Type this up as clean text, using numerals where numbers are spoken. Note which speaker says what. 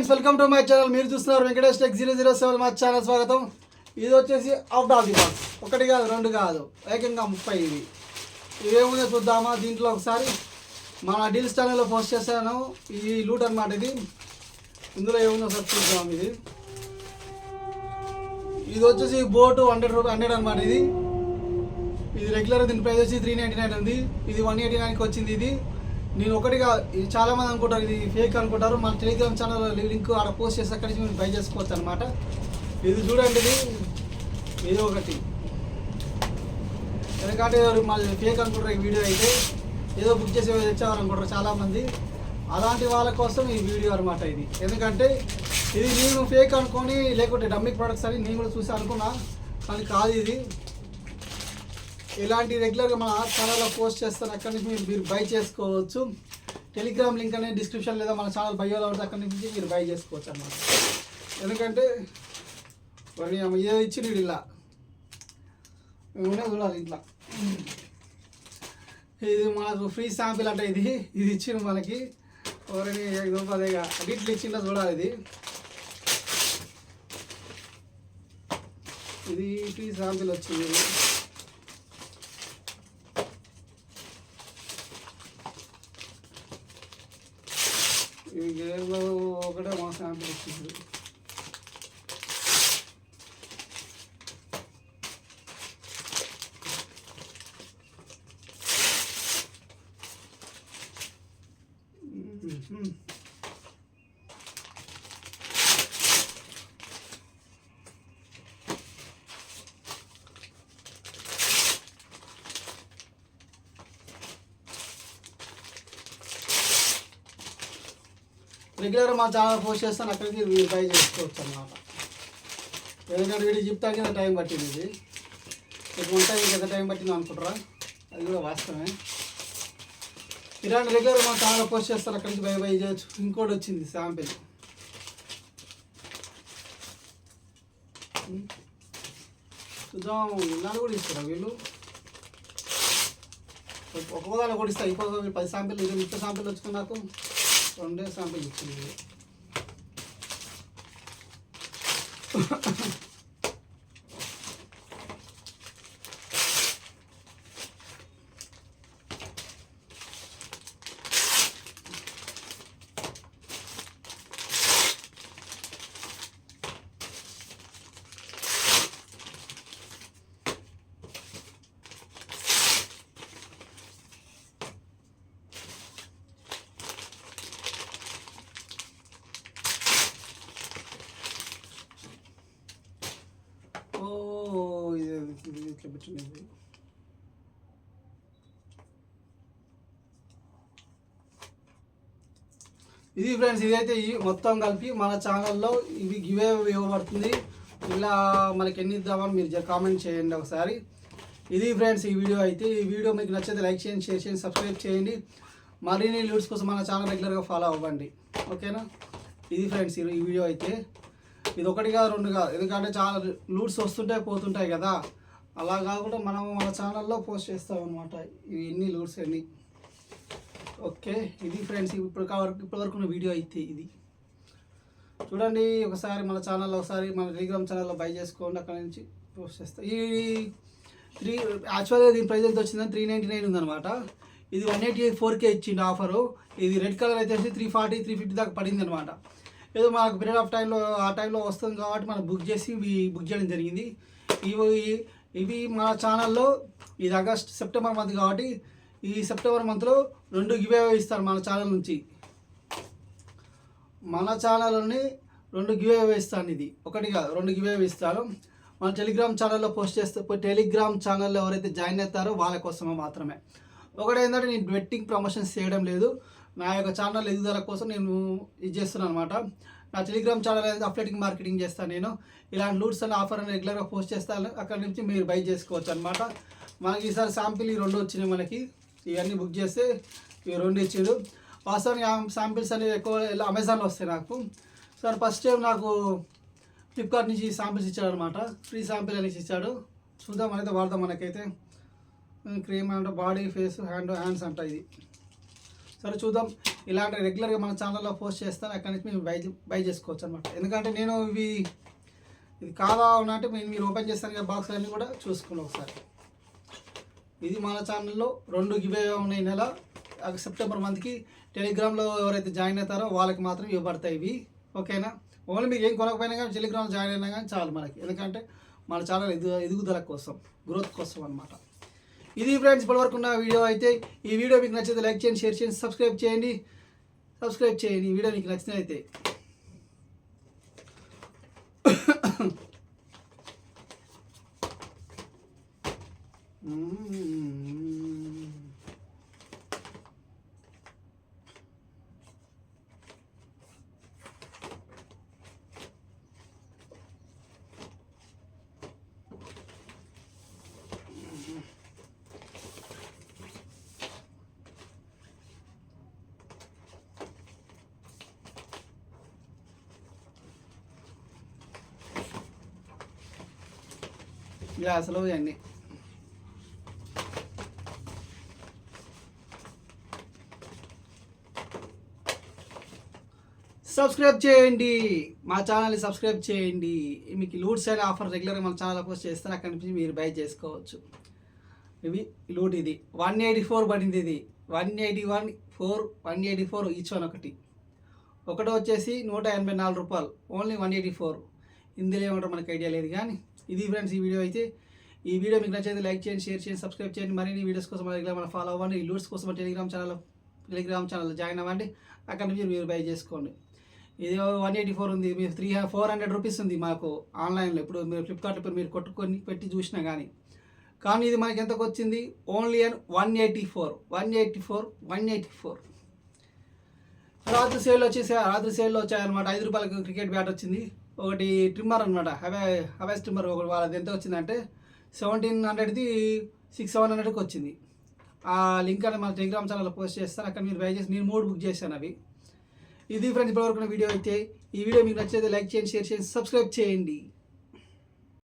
Speaker 1: Friends, welcome to my channel. మీరు చూస్తున్నారు Venkatesh tech 007. మా ఛానల్ స్వాగతం. ఇది వచ్చేసి అవుట్ ఆఫ్ ది బాక్స్. ఒకటి కాదు, రెండు కాదు, ఏకంగా 30. ఇవేముందో చూద్దామా. దీంట్లో ఒకసారి మన డీల్స్ ఛానల్లో పోస్ట్ చేశాను. ఈ లూట్ అనమాట ఇది. ఇందులో ఏముందో ఒకసారి చూద్దాం. ఇది వచ్చేసి బోటు 100 అనమాట. ఇది రెగ్యులర్. దీని ప్రైస్ వచ్చి 399 ఉంది. ఇది 189కి వచ్చింది. ఇది నేను ఒకటిగా, ఇది చాలామంది అనుకుంటారు ఇది ఫేక్ అనుకుంటారు. మన టెలిగ్రామ్ ఛానల్ లింక్ ఆడ పోస్ట్ చేసి అక్కడి నుంచి మీరు బై చేసుకోవచ్చు అనమాట. ఇది చూడండి, ఇది ఒకటి. ఎందుకంటే మళ్ళీ ఫేక్ అనుకుంటారు ఈ వీడియో అయితే. ఏదో బుక్ చేసి తెచ్చేవారు అనుకుంటారు చాలామంది. అలాంటి వాళ్ళ కోసం ఈ వీడియో అనమాట ఇది. ఎందుకంటే ఇది నేను ఫేక్ అనుకొని, లేకుంటే డమ్మిక్ ప్రొడక్ట్స్ అని నేను కూడా చూసి అనుకున్నా, కానీ కాదు. ఇది ఇలాంటి రెగ్యులర్గా మన ఛానల్లో పోస్ట్ చేస్తాను. అక్కడి నుంచి మీరు బై చేసుకోవచ్చు. టెలిగ్రామ్ లింక్ అనేది డిస్క్రిప్షన్ లేదా మన ఛానల్ బయోలో ఉంటుంది. అక్కడి నుంచి మీరు బై చేసుకోవచ్చు అన్నమాట. ఎందుకంటే ఏదో ఇచ్చింది ఇలా మేమునే చూడాలి. ఇట్లా ఇది మనకు ఫ్రీ శాంపిల్ అంటే ఇది ఇచ్చింది మనకి. ఎవరైనా అదేగా అడిట్లు ఇచ్చిందో చూడాలి. ఇది ఫ్రీ శాంపిల్ వచ్చింది. ఈ గేర్లో ఒకటే మా శాంపిల్ వచ్చింది. రెగ్యులర్ మా ఛానల్ పోస్ట్ చేస్తాను. అక్కడికి మీరు బై చేసుకోవచ్చు అన్నమాట. ఎందుకంటే వీడియో చెప్తాకి ఎంత టైం పట్టింది. ఇది మీకు ఉంటాయి ఎంత టైం పట్టింది అనుకుంటారా? అది కూడా వాస్తవమే. ఇలాంటి రెగ్యులర్ మా ఛానల్ పోస్ట్ చేస్తారు. అక్కడి నుంచి బై చేయొచ్చు. ఇంకోటి వచ్చింది శాంపిల్. చూద్దాం. ఇలాంటి కూడా ఇస్తారా వీళ్ళు? ఒక్కోదాన్ని కూడా ఇస్తారు. ఇంకో 10 శాంపిల్, 30 శాంపిల్ వచ్చుకుని నాకు 2 శాంపిల్ ఇచ్చింది. ఇట్లా పెట్టినది. ఇది ఫ్రెండ్స్, ఇదైతే మొత్తం కలిపి మన ఛానల్లో ఇవి గివే ఇవ్వబడుతుంది. ఇలా మనకి ఎన్ని ఇద్దామని మీరు కామెంట్ చేయండి ఒకసారి. ఇది ఫ్రెండ్స్ ఈ వీడియో అయితే. ఈ వీడియో మీకు నచ్చితే లైక్ చేయండి, షేర్ చేయండి, సబ్స్క్రైబ్ చేయండి. మరిన్ని లీడ్స్ కోసం మన ఛానల్ రెగ్యులర్గా ఫాలో అవ్వండి. ఓకేనా? ఇది ఫ్రెండ్స్ ఈ వీడియో అయితే. ఇది ఒకటి కాదు, రెండు కాదు. ఎందుకంటే చాలా లూట్స్ వస్తుంటాయి పోతుంటాయి కదా. అలా కాకుండా మనం మన ఛానల్లో పోస్ట్ చేస్తాం అనమాట. ఇవి ఎన్ని లూట్స్ ఎన్ని. ఓకే, ఇది ఫ్రెండ్స్ ఇప్పటివరకు ఉన్న వీడియో అయితే. ఇది చూడండి ఒకసారి. మన ఛానల్లో ఒకసారి మన టెలిగ్రామ్ ఛానల్లో బై చేసుకోండి. అక్కడ నుంచి పోస్ట్ చేస్తాం. ఈ యాక్చువల్గా దీని ప్రైస్ ఎంత వచ్చిందని 399 ఉందన్నమాట. ఇది 184K ఇచ్చింది ఆఫరు. ఇది రెడ్ కలర్ అయితే 340, 350 దాకా పడింది అనమాట. ఏదో మనకు పీరియడ్ ఆఫ్ టైంలో ఆ టైంలో వస్తుంది కాబట్టి మనం బుక్ చేసి బుక్ చేయడం జరిగింది. ఇవి మన ఛానల్లో ఇది సెప్టెంబర్ మంత్ కాబట్టి ఈ సెప్టెంబర్ మంత్లో 2 గివ్ అవే ఇస్తారు మన ఛానల్ నుంచి. మన ఛానల్ని 2 గివ్ అవే ఇస్తాను. ఇది ఒకటి కాదు, 2 గివ్ అవే ఇస్తాను. మన టెలిగ్రామ్ ఛానల్లో పోస్ట్ చేస్తే టెలిగ్రామ్ ఛానల్లో ఎవరైతే జాయిన్ అవుతారో వాళ్ళ కోసమే మాత్రమే. ఒకటి ఏంటంటే నేను బెట్టింగ్ ప్రమోషన్స్ చేయడం లేదు. నా యొక్క ఛానల్ ఎదుగుదల కోసం నేను ఇది చేస్తున్నాను అనమాట. నా టెలిగ్రామ్ ఛానల్ అనేది అఫ్లేటింగ్ మార్కెటింగ్ చేస్తాను నేను. ఇలాంటి లూట్స్ అని ఆఫర్ అని రెగ్యులర్గా పోస్ట్ చేస్తాను. అక్కడి నుంచి మీరు బై చేసుకోవచ్చు అనమాట. మనకి ఈసారి శాంపిల్ ఈ 2 వచ్చినాయి. మనకి ఇవన్నీ బుక్ చేస్తే ఈ 2 ఇచ్చాడు. వాస్తవానికి శాంపిల్స్ అనేవి ఎక్కువ అమెజాన్లో వస్తాయి నాకు. సార్ ఫస్ట్ టైం నాకు ఫ్లిప్కార్ట్ నుంచి శాంపిల్స్ ఇచ్చాడు అనమాట. ఫ్రీ శాంపిల్ అనేసి ఇచ్చాడు. చూద్దాం అయితే వాడదాం. మనకైతే క్రీమ్ అంటే బాడీ, ఫేస్, హ్యాండ్స్ అంట. ఇది సరే చూద్దాం. ఇలాంటి రెగ్యులర్గా మన ఛానల్లో పోస్ట్ చేస్తాను, అక్కడి నుంచి మేము బై చేసుకోవచ్చు అనమాట. ఎందుకంటే నేను ఇది కాదా అంటే మీరు ఓపెన్ చేస్తాను కదా బాక్స్ అన్నీ కూడా చూసుకోండి ఒకసారి. ఇది మన ఛానల్లో 2 గివ్ అవే ఉన్నాయి. నెల సెప్టెంబర్ మంత్కి టెలిగ్రామ్లో ఎవరైతే జాయిన్ అవుతారో వాళ్ళకి మాత్రం ఇవ్వబడతాయి ఇవి. ఓకేనా? ఓన్లీ మీకు ఏం కొనకపోయినా కానీ టెలిగ్రామ్లో జాయిన్ అయినా కానీ చాలు మనకి. ఎందుకంటే మన ఛానల్ ఎదుగుదల కోసం, గ్రోత్ కోసం అనమాట. ఇది ఫ్రెండ్స్ ఇప్పటివరకు ఉన్న వీడియో అయితే. ఈ వీడియో మీకు నచ్చితే లైక్ చేయండి, షేర్ చేయండి, సబ్స్క్రైబ్ చేయండి. ఈ వీడియో మీకు నచ్చినైతే గ్లాసులు ఇవన్నీ సబ్స్క్రైబ్ చేయండి, మా ఛానల్ని సబ్స్క్రైబ్ చేయండి. మీకు లూట్స్ అండ్ ఆఫర్ రెగ్యులర్గా మన ఛానల్ పోస్ట్ చేస్తారు, అక్కడి నుంచి మీరు బై చేసుకోవచ్చు. ఇవి లూట్ ఇది 184 పడింది. ఇది 184 ఈచ్ వన్ ఒకటి వచ్చేసి 184 రూపాయలు, ఓన్లీ 184. ఇందులో ఏమంటారు మనకి ఐడియా లేదు కానీ ఇది ఫ్రెండ్స్ ఈ వీడియో అయితే. ఈ వీడియో మీకు నచ్చితే లైక్ చేయండి, షేర్ చేయండి, సబ్స్క్రైబ్ చేయండి. మరిన్ని వీడియోస్ కోసం రెగ్యులర్ మనం ఫాలో అవ్వండి. ఈ లూట్స్ కోసం టెలిగ్రామ్ ఛానల్ జాయిన్ అవ్వండి, అక్కడ నుంచి మీరు బై చేసుకోండి. ఇది 184 ఉంది, మీరు 400 రూపీస్ ఉంది మాకు ఆన్లైన్లో. ఇప్పుడు మీరు ఫ్లిప్కార్ట్లో మీరు కొట్టుకొని పెట్టి చూసినా కానీ ఇది మనకి ఎంతకు వచ్చింది? Only and 184. రాత్రి సేల్లో వచ్చాయన్నమాట. 5 రూపాయలకు క్రికెట్ బ్యాట్ వచ్చింది. ఒకటి ట్రిమ్మర్ అనమాట, హవాయిస్ ట్రిమ్మర్. ఒకటి వాళ్ళది ఎంత వచ్చిందంటే 1700ది 700కి వచ్చింది. ఆ లింక్ అని మన టెలిగ్రామ్ ఛానల్లో పోస్ట్ చేస్తాను, అక్కడ మీరు బై చేసి నేను 3 బుక్ చేశాను అవి. ఇది ఫ్రెండ్స్ ఇప్పటివరకు వీడియో అయితే. ఈ వీడియో మీకు నచ్చితే లైక్ చేయండి, షేర్ చేయండి, సబ్స్క్రైబ్ చేయండి.